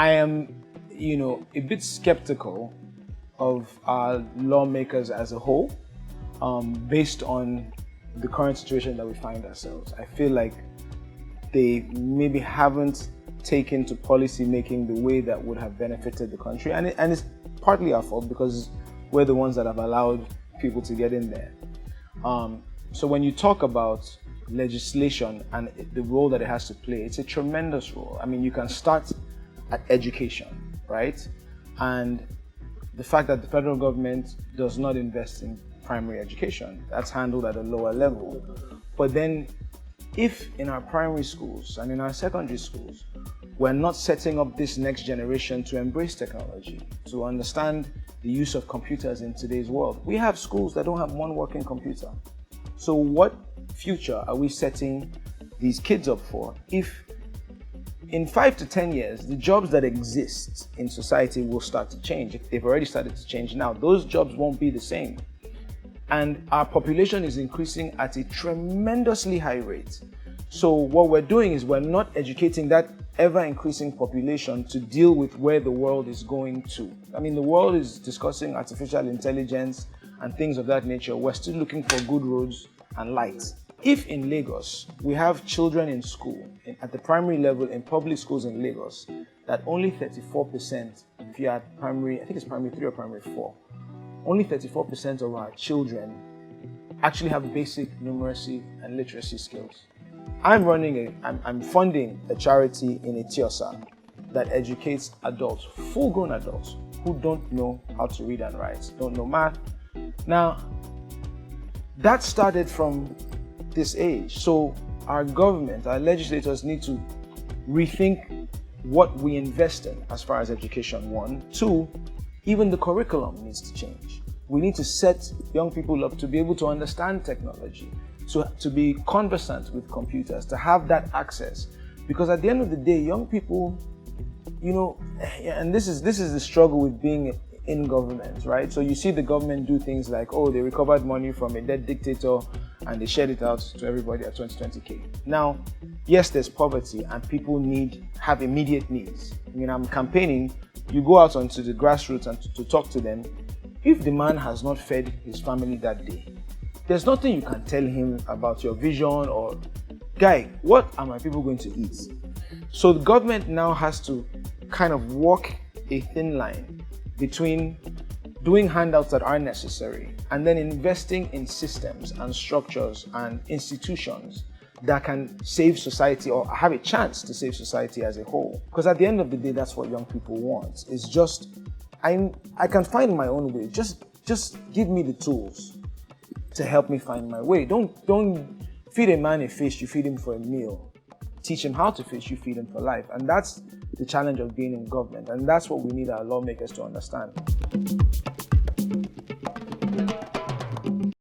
I am, a bit skeptical of our lawmakers as a whole, based on the current situation that we find ourselves. I feel like they maybe haven't taken to policy making the way that would have benefited the country, and it's partly our fault because we're the ones that have allowed people to get in there. So when you talk about legislation and the role that it has to play, it's a tremendous role. I mean, you can start at education, right? And the fact that the federal government does not invest in primary education, that's handled at a lower level. But then if in our primary schools and in our secondary schools, we're not setting up this next generation to embrace technology, to understand the use of computers in today's world. We have schools that don't have one working computer. So what future are we setting these kids up for if in 5 to 10 years, the jobs that exist in society will start to change? If they've already started to change now, those jobs won't be the same. And our population is increasing at a tremendously high rate. So what we're doing is we're not educating that ever-increasing population to deal with where the world is going to. I mean, the world is discussing artificial intelligence and things of that nature. We're still looking for good roads and lights. If in Lagos, we have children in school, at the primary level in public schools in Lagos, that only 34%, if you're at primary, I think it's primary 3 or primary 4, only 34% of our children actually have basic numeracy and literacy skills. I'm funding a charity in Eti-Osa that educates adults, full-grown adults, who don't know how to read and write, don't know math. Now, that started from this age. So our government, our legislators need to rethink what we invest in as far as education, 1. 2, even the curriculum needs to change. We need to set young people up to be able to understand technology, to be conversant with computers, to have that access. Because at the end of the day, young people, and this is the struggle with being in government, right? So you see the government do things like, they recovered money from a dead dictator and they shared it out to everybody at 2020K. Now, yes, there's poverty and people have immediate needs. I mean, I'm campaigning, you go out onto the grassroots and to talk to them. If the man has not fed his family that day, there's nothing you can tell him about your vision or, guy, what are my people going to eat? So the government now has to kind of walk a thin line between doing handouts that are necessary and then investing in systems and structures and institutions that can save society or have a chance to save society as a whole. Because at the end of the day, that's what young people want. It's just, I can find my own way. Just give me the tools to help me find my way. Don't feed a man a fish, you feed him for a meal. Teach him how to fish, you feed him for life. And that's the challenge of being in government. And that's what we need our lawmakers to understand.